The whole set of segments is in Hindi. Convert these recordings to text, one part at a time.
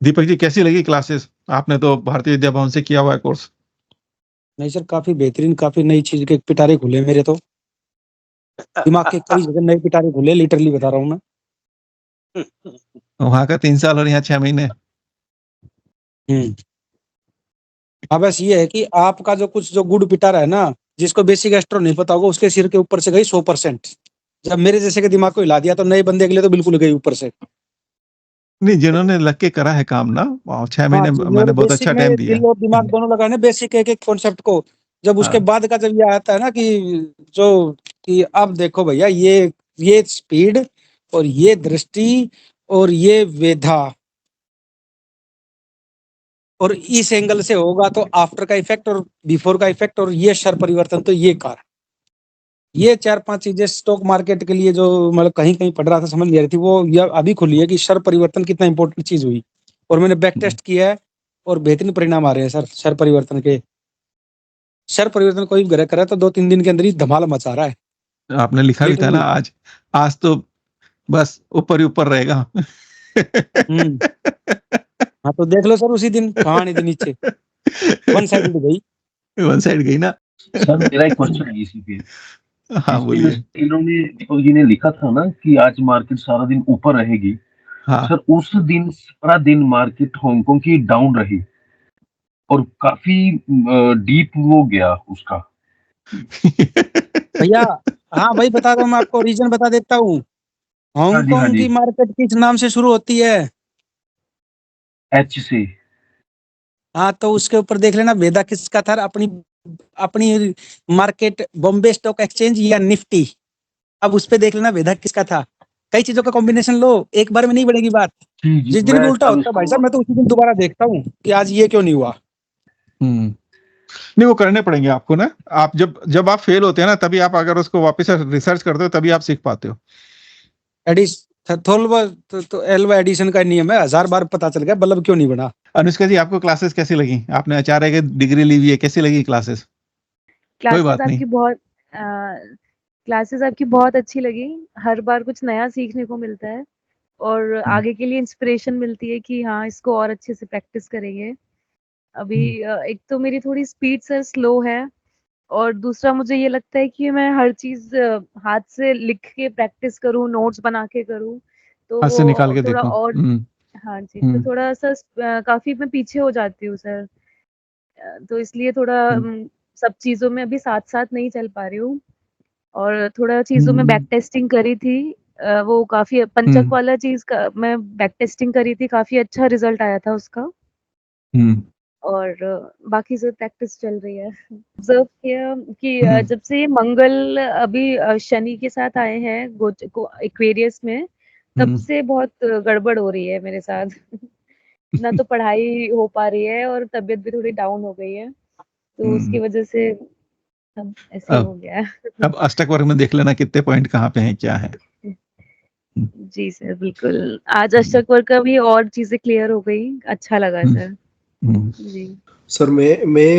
दीपक जी कैसी लगी क्लासेस? आपने तो भारतीय विद्या भवन से किया हुआ है कोर्स। नहीं सर, काफी बेहतरीन, काफी नई चीज के पिटारे खुले मेरे तो। दिमाग के कई जगह नए पिटारे खुले, लिटरली बता रहा हूँ मैं। वहां का 3 साल और यहाँ 6 महीने। हाँ, बस ये है कि आपका जो कुछ जो गुड़ पिटारा है ना, जिसको बेसिक एस्ट्रो नहीं पता होगा, उसके सिर के ऊपर से गई 100%। जब मेरे जैसे के दिमाग को हिला दिया तो नए बंदे के लिए तो बिल्कुल गई ऊपर से। नहीं, जिन्होंने लग के करा है काम ना, 6 महीने मैंने बहुत अच्छा टाइम दिया दिल और दिमाग दोनों लगाए ना बेसिक एक एक कॉन्सेप्ट को। जब उसके हाँ। बाद का जब ये आता है ना कि जो कि अब देखो भैया, ये स्पीड और ये दृष्टि और ये वेधा, और इस एंगल से होगा तो आफ्टर का इफेक्ट और बिफोर का इफेक्ट और ये शर परिवर्तन, तो ये कारण, ये 4-5 चीजें स्टॉक मार्केट के लिए जो मतलब कहीं कहीं पढ़ रहा था, समझ नहीं आ रही थी, वो यह अभी खुली है कि शर परिवर्तन कितना इंपॉर्टेंट चीज हुई। और मैंने बैक टेस्ट किया है और बेहतरीन परिणाम आ रहे हैं सर शर परिवर्तन के। शर परिवर्तन कोई ग्रह करे तो 2-3 दिन के अंदर ही धमाल मचा रहा है। आपने लिखा भी था ना आज तो बस ऊपर ही ऊपर रहेगा। हाँ तो देख लो सर, उसी दिन कहानी थी नीचे वन साइड गई ना। सर मेरा एक क्वेश्चन है इसी पे। हाँ बोलिए। इन्होंने दीपक जी ने लिखा था ना कि आज मार्केट सारा दिन ऊपर रहेगी। हाँ। सर उस दिन सारा दिन मार्केट हांगकांग की डाउन रही और काफी डीप वो गया उसका। भैया हाँ भाई बता दो, मैं आपको रीजन बता देता हूँ। हांगकांग की मार्केट किस नाम से शुरू होती है? एच से। हाँ तो उसके ऊपर देख लेना वेदा किसका था, अपनी मार्केट बॉम्बे स्टॉक एक्सचेंज या निफ्टी। अब उस पे देख लेना वेदा किसका था। कई चीजों का कॉम्बिनेशन लो, एक बार में नहीं बढ़ेगी बात। जिस दिन भी उल्टा होता है भाई साहब, मैं तो उसी दिन दोबारा देखता हूँ कि आज ये क्यों नहीं हुआ। नहीं, वो करने पड़ेंगे आपको ना। आप जब आप फेल होते हैं ना, तभी आप अगर उसको वापस से रिसर्च करते हो, तभी आप सीख पाते हो। एल्वा एडिशन का नियम है, 1000 बार पता चल गया बल्ब क्यों नहीं बना। अनुष्का जी, आपको क्लासेस कैसी लगी? आपने आचार्य की डिग्री ली हुई है, कैसी लगी क्लासेस? कोई बात नहीं। क्लासेस आपकी बहुत अच्छी लगी। हर बार कुछ नया सीखने को मिलता है और आगे के लिए इंस्पिरेशन मिलती है कि हाँ इसको और अच्छे से प्रैक्टिस करेंगे। अभी एक तो मेरी थोड़ी स्पीड सर स्लो है, और दूसरा मुझे ये लगता है कि मैं हर चीज हाथ से लिख के प्रैक्टिस करूँ, नोट्स बना के करूँ, तो हाथ से निकाल के थोड़ा देखो। और हाँ जी, तो थोड़ा सा काफी मैं पीछे हो जाती हूँ सर। तो इसलिए थोड़ा सब चीजों में अभी साथ साथ नहीं चल पा रही हूँ, और थोड़ा चीजों में बैक टेस्टिंग करी थी। वो काफी पंचक वाला चीज का मैं बैक टेस्टिंग करी थी, काफी अच्छा रिजल्ट आया था उसका। और बाकी सब प्रैक्टिस चल रही है। ऑब्जर्व किया कि जब से ये मंगल अभी शनि के साथ आए हैं एक्वेरियस में, तब से बहुत गड़बड़ हो रही है मेरे साथ। ना तो पढ़ाई हो पा रही है और तबीयत भी थोड़ी डाउन हो गई है, तो उसकी वजह से अब ऐसे हो गया है। अब अष्टक वर्ग में देख लेना कितने पॉइंट कहाँ पे हैं, क्या है। जी सर, बिल्कुल। आज अष्टक वर्ग का भी और चीजें क्लियर हो गई, अच्छा लगा सर। जी सर, मैं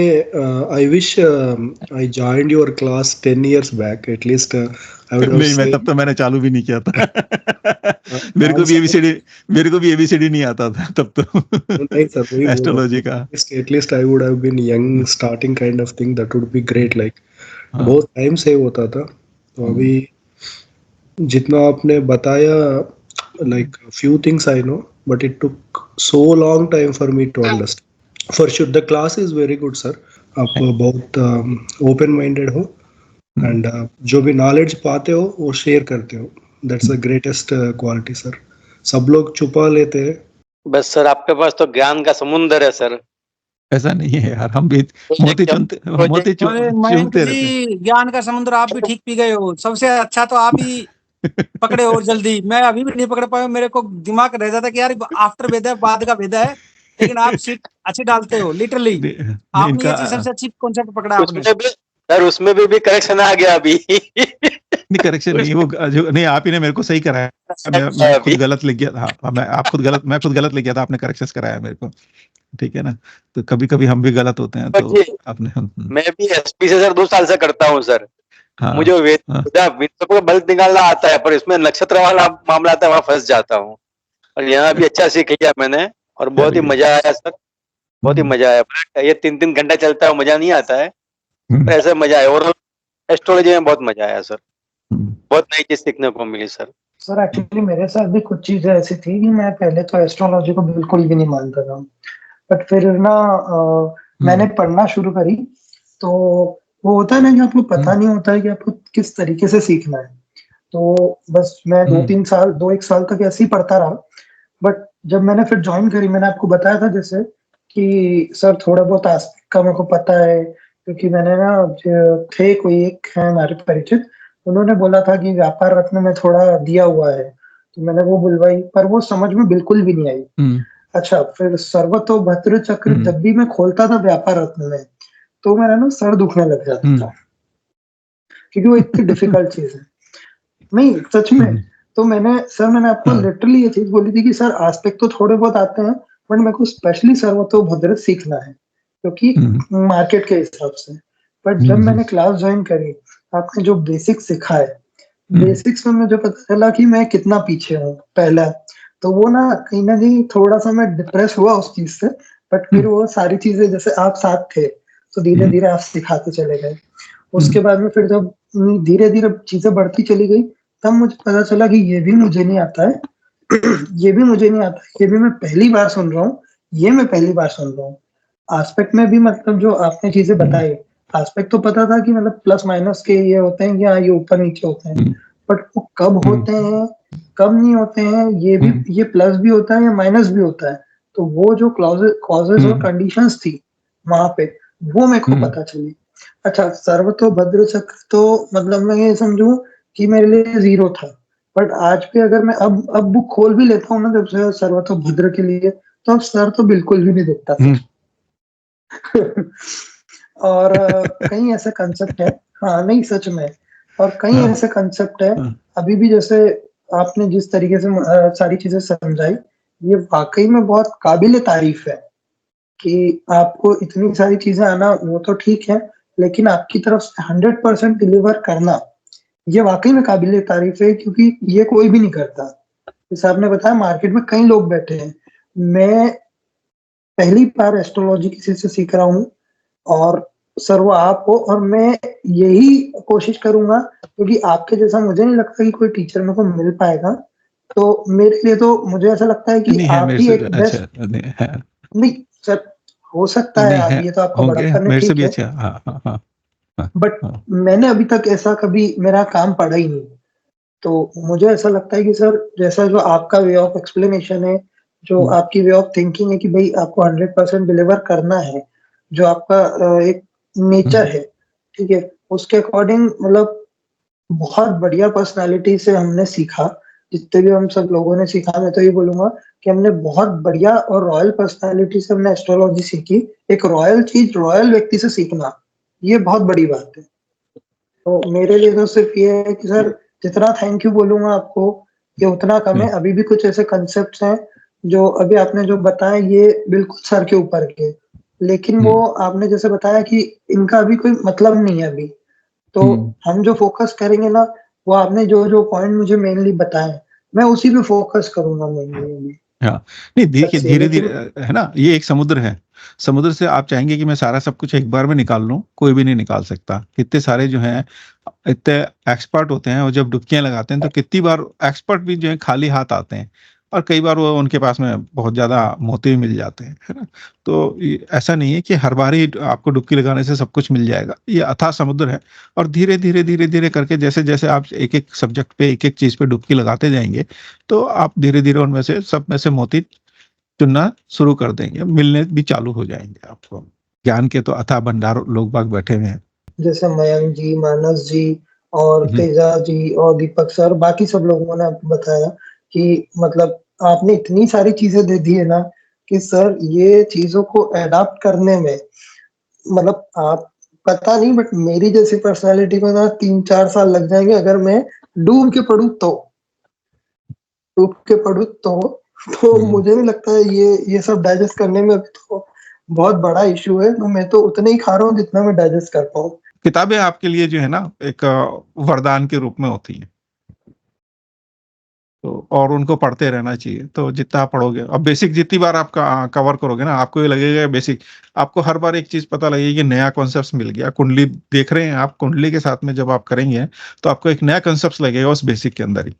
I wish I joined your class 10 years back at least. I would have नहीं, मैं तब तो मैंने चालू भी नहीं किया था। मेरे को भी एबीसीडी नहीं आता था तब तो। नहीं सर, वही एस्ट्रोलॉजी का at least I would have been young starting kind of thing, that would be great. like बहुत टाइम सेव होता था। तो अभी जितना आपने बताया, like few things I know, but it took so long time for me to understand. For sure the class is very good sir. आप बहुत ओपन माइंडेड हो, एंड जो भी नॉलेज पाते हो वो शेयर करते हो, that's the greatest quality sir. सब लोग छुपा लेते हैं। बस सर आपके पास तो ज्ञान का समुंदर है सर। ऐसा नहीं है यार, हम भी मोती चुनते रहते हैं। ज्ञान का समुद्र आप भी ठीक पी गए हो। सबसे अच्छा तो आप ही पकड़े हो जल्दी, मैं अभी भी नहीं पकड़ पाया। मेरे को दिमाग रह जाता कि यार आफ्टर वेदा है, बाद का वेदा है, लेकिन आप सीट अच्छी डालते हो लिटरली। आपने ये चीज सबसे अच्छी कॉन्सेप्ट पकड़ा आपने सर। उसमें भी करेक्शन आ गया अभी। नहीं, करेक्शन नहीं, वो जो नहीं, आप ही ने मेरे को सही कराया। मैं खुद गलत लिख गया था। मैं खुद गलत लिख गया था, आपने करेक्शन कराया मेरे को। ठीक है ना, तो कभी कभी हम भी गलत होते हैं। तो आपने मैं भी एसपी से सर 2 साल से करता हूँ सर। मुझे वेद बल निकालना आता है, पर इसमें नक्षत्र वाला मामला आता है, वहां फंस जाता हूँ। और यहाँ भी अच्छा सीख लिया मैंने और बहुत ही मजा आया सर, बहुत ही मजा आया। ये 3-3 घंटा चलता है, मजा नहीं आता है, पर ऐसा मजा आया। और एस्ट्रोलॉजी में बहुत मजा आया सर, बहुत नई चीज सीखने को मिली सर। सर एक्चुअली मेरे साथ भी कुछ चीजें ऐसी थी कि मैं पहले तो एस्ट्रोलॉजी को बिल्कुल भी नहीं मानता था, बट फिर ना मैंने पढ़ना शुरू करी, तो वो होता है ना कि आपको पता नहीं होता है कि आपको किस तरीके से सीखना है। तो बस मैं 2-1 साल तक ऐसे ही पढ़ता रहा, बट जब मैंने फिर ज्वाइन करी, मैंने आपको बताया था जैसे कि सर थोड़ा बहुत आस्पेक्ट का मेरे को पता है, क्योंकि मैंने ना थे कोई एक है हमारे परिचित, उन्होंने बोला था कि व्यापार रत्न में थोड़ा दिया हुआ है, तो मैंने वो बुलवाई, पर वो समझ में बिल्कुल भी नहीं आई। अच्छा, फिर सर्वतोभद्र चक्र जब भी मैं खोलता था व्यापार रत्न में, तो मेरा ना सर दुखने लग जाता था, क्योंकि वो इतनी डिफिकल्ट चीज है। नहीं सच में, तो मैंने आपको लिटरली ये चीज बोली थी कि सर एस्पेक्ट तो थोड़े बहुत आते हैं, बट मेरे को स्पेशली सर्वतोभद्र सीखना है, क्योंकि मार्केट के हिसाब से। बट जब मैंने क्लास ज्वाइन करी, आपने जो बेसिक सिखाए, बेसिक्स में मुझे पता चला कि मैं कितना पीछे हूँ पहला। तो वो ना कहीं थोड़ा सा मैं डिप्रेस हुआ उस चीज से, बट फिर वो सारी चीजें जैसे आप साथ थे, तो धीरे धीरे आप सिखाते चले गए। उसके बाद में फिर जब धीरे धीरे चीजें बढ़ती चली गई, तब मुझे पता चला कि ये भी मुझे नहीं आता है, ये भी मुझे नहीं आता, ये भी मैं पहली बार सुन रहा हूँ, ये मैं पहली बार सुन रहा हूँ। एस्पेक्ट में भी मतलब जो आपने चीजें बताई, एस्पेक्ट तो पता था कि मतलब प्लस माइनस के ये होते हैं, या ये ऊपर नीचे होते हैं, बट वो कब होते हैं कब नहीं होते हैं, ये भी, ये प्लस भी होता है या माइनस भी होता है। तो वो जो कॉजेज और कंडीशंस थी वहां पे, वो मेरे को पता चली। अच्छा, सर्वतोभद्र चक्र तो मतलब मैं ये समझूं कि मेरे लिए 0 था, बट आज भी अगर मैं अब बुक खोल भी लेता हूँ ना जब से सर्वतोभद्र के लिए, तो अब सर तो बिल्कुल भी नहीं दिखता था। और कई ऐसे कंसेप्ट है, हाँ नहीं सच में, और कई ऐसे कंसेप्ट है अभी भी, जैसे आपने जिस तरीके से सारी चीजें समझाई, ये वाकई में बहुत काबिल तारीफ है कि आपको इतनी सारी चीजें आना, वो तो ठीक है, लेकिन आपकी तरफ से 100% डिलीवर करना, ये वाकई में काबिल तारीफ है, क्योंकि ये कोई भी नहीं करता। जैसे आपने बताया मार्केट में कई लोग बैठे हैं, मैं पहली बार एस्ट्रोलॉजी किसी से सीख रहा हूँ, और सर वो आप हो, और मैं यही कोशिश करूंगा, क्योंकि आपके जैसा मुझे नहीं लगता कि कोई टीचर मेरे को मिल पाएगा। तो मेरे लिए तो मुझे ऐसा लगता है कि आप ही एक बेस्ट, नहीं सर हो सकता है आप, ये तो आपका बड़प्पन है, ठीक है, बट मैंने अभी तक ऐसा कभी मेरा काम पड़ा ही नहीं। तो मुझे ऐसा लगता है कि सर जैसा जो आपका वे ऑफ एक्सप्लेनेशन है, जो आपकी वे ऑफ थिंकिंग है कि भाई आपको 100% डिलीवर करना है, जो आपका एक नेचर है, ठीक है, उसके अकॉर्डिंग मतलब बहुत बढ़िया पर्सनालिटी से हमने सीखा। जितने भी हम सब लोगों ने सीखा, मैं तो ये बोलूंगा कि हमने बहुत बढ़िया और रॉयल पर्सनालिटी से हमने एस्ट्रोलॉजी सीखी। एक रॉयल चीज रॉयल व्यक्ति से सीखना, ये बहुत बड़ी बात है। तो मेरे लिए तो सिर्फ ये है कि सर जितना थैंक यू बोलूंगा आपको, ये उतना कम है। अभी भी कुछ ऐसे कंसेप्ट्स हैं जो अभी आपने जो बताया, ये बिल्कुल सर के ऊपर के, लेकिन वो आपने जैसे बताया कि इनका अभी कोई मतलब नहीं है अभी। तो हम जो फोकस करेंगे ना, वो आपने जो जो पॉइंट मुझे मेनली बताए, मैं उसी पे फोकस करूंगा मेनली। हाँ, नहीं देखिए धीरे धीरे है ना, ये एक समुद्र है, समुद्र से आप चाहेंगे कि मैं सारा सब कुछ एक बार में निकाल लूं, कोई भी नहीं निकाल सकता। कितने सारे जो हैं इतने एक्सपर्ट होते हैं, और जब डुबकियां लगाते हैं तो कितनी बार एक्सपर्ट भी जो है खाली हाथ आते हैं, और कई बार वो उनके पास में बहुत ज्यादा मोती भी मिल जाते हैं, है ना। तो ऐसा नहीं है कि हर बार ही आपको डुबकी लगाने से सब कुछ मिल जाएगा, ये अथाह समुद्र है। और धीरे धीरे धीरे धीरे करके जैसे जैसे आप एक एक सब्जेक्ट पे एक एक चीज पे डुबकी लगाते जाएंगे, तो आप धीरे धीरे उनमें से सब में से मोती चुनना शुरू कर देंगे, मिलने भी चालू हो जाएंगे आपको। ज्ञान के तो अथाह भंडार लोग बाग बैठे हुए हैं, जैसे मयंक जी, मानस जी और तेजा जी और दीपक सर, बाकी सब लोगों ने बताया कि मतलब आपने इतनी सारी चीजें दे दी है ना कि सर ये चीजों को एडाप्ट करने में, मतलब आप पता नहीं, बट मेरी जैसी पर्सनालिटी को ना 3-4 साल लग जाएंगे अगर मैं डूब के पढ़ूं तो मुझे नहीं लगता है ये सब डाइजेस्ट करने में तो बहुत बड़ा इशू है। तो मैं तो उतना ही खा रहा हूँ जितना मैं डाइजेस्ट कर पाऊँ। किताबें आपके लिए जो है ना एक वरदान के रूप में होती हैं। तो और उनको पढ़ते रहना चाहिए। तो जितना आप पढ़ोगे, अब बेसिक जितनी बार आप कवर करोगे ना, आपको ये लगेगा बेसिक, आपको हर बार एक चीज पता लगेगी कि नया कॉन्सेप्ट मिल गया। कुंडली देख रहे हैं आप, कुंडली के साथ में जब आप करेंगे तो आपको एक नया कॉन्सेप्ट लगेगा उस बेसिक के अंदर ही।